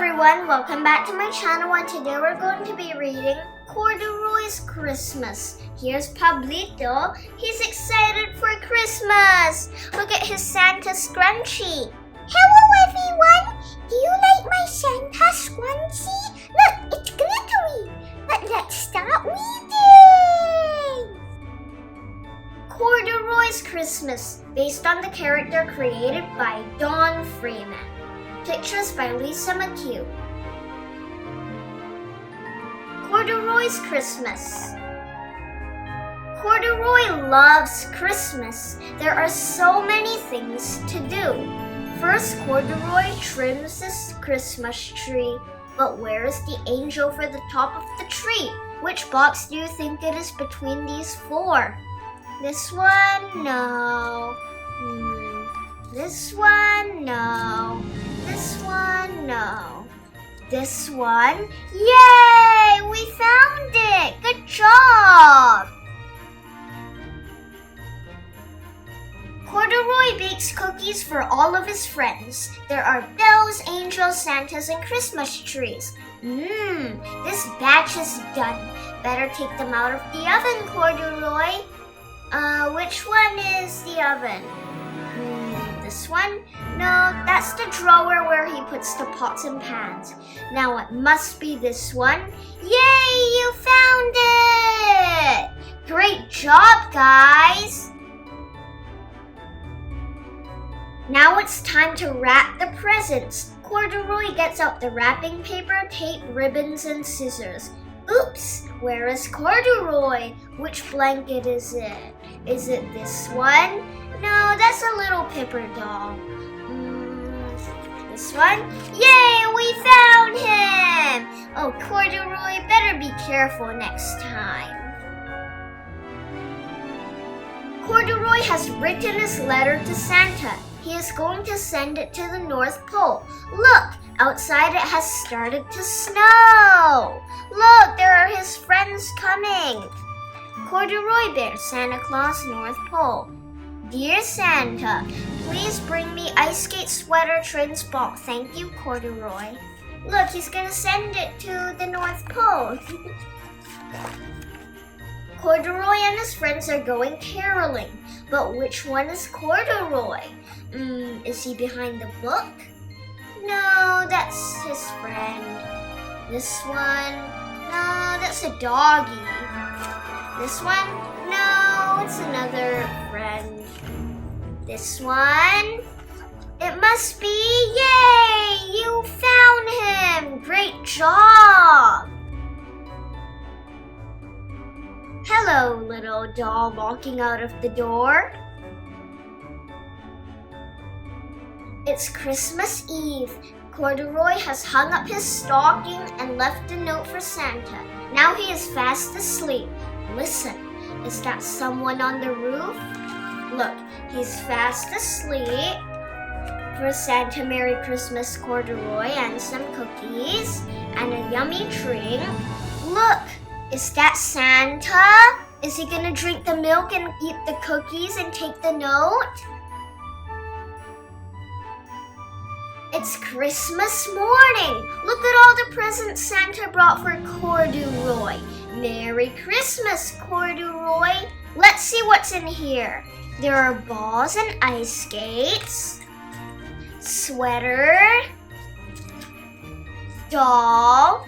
everyone, welcome back to my channel, and today we're going to be reading Corduroy's Christmas. Here's Pablito. He's excited for Christmas. Look at his Santa scrunchie. Hello everyone! Do you like my Santa scrunchie? Look, it's glittery! But let's start reading! Corduroy's Christmas, based on the character created by Don Freeman. Pictures by Lisa McHugh. Corduroy's Christmas. Corduroy loves Christmas. There are so many things to do. First, Corduroy trims his Christmas tree. But where is the angel for the top of the tree? Which box do you think it is between these four? This one? No. This one? No. This one? No. This one? Yay! We found it! Good job! Corduroy bakes cookies for all of his friends. There are bells, angels, Santas, and Christmas trees. This batch is done. Better take them out of the oven, Corduroy. Which one is the oven? This one? No, that's the drawer where he puts the pots and pans. Now it must be this one. Yay, you found it! Great job, guys! Now it's time to wrap the presents. Corduroy gets out the wrapping paper, tape, ribbons, and scissors. Oops, where is Corduroy? Which blanket is it? Is it this one? No, that's a little paper doll. This one? Yay, we found him! Oh, Corduroy, better be careful next time. Corduroy has written his letter to Santa. He is going to send it to the North Pole. Look, outside it has started to snow. Look, there are his friends coming. Corduroy Bear, Santa Claus, North Pole. Dear Santa, please bring me ice skate sweater trins ball. Thank you, Corduroy. Look, he's gonna send it to the North Pole. Corduroy and his friends are going caroling. But which one is Corduroy? Is he behind the book? No, that's his friend. This one? No, that's a doggy. This one? No, it's another friend. This one? It must be. Yay! You found him! Great job! Hello, little doll walking out of the door. It's Christmas Eve. Corduroy has hung up his stocking and left a note for Santa. Now he is fast asleep. Listen, is that someone on the roof? Look, he's fast asleep. For Santa, Merry Christmas, Corduroy, and some cookies, and a yummy drink. Look, is that Santa? Is he gonna drink the milk and eat the cookies and take the note? It's Christmas morning. Look at all the presents Santa brought for Corduroy. Merry Christmas, Corduroy. Let's see what's in here. There are balls and ice skates, sweater, doll,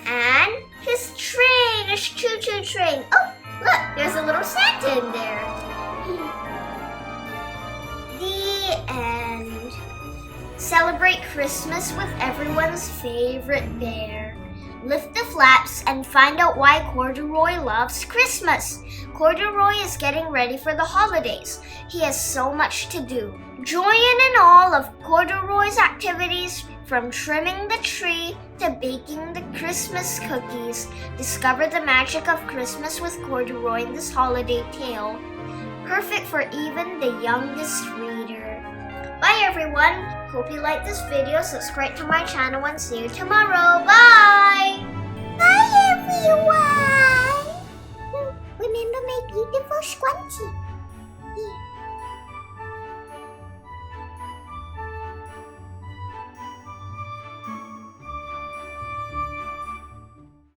and his train, his choo-choo train. Oh, look, there's a little Santa in there. The end. Celebrate Christmas with everyone's favorite bear. Lift the flaps and find out why Corduroy loves Christmas. Corduroy is getting ready for the holidays. He has so much to do. Join in all of Corduroy's activities, from trimming the tree to baking the Christmas cookies. Discover the magic of Christmas with Corduroy in this holiday tale. Perfect for even the youngest reader. Bye everyone! Hope you liked this video. Subscribe to my channel and see you tomorrow. Bye! Bye everyone! Remember my beautiful scrunchie.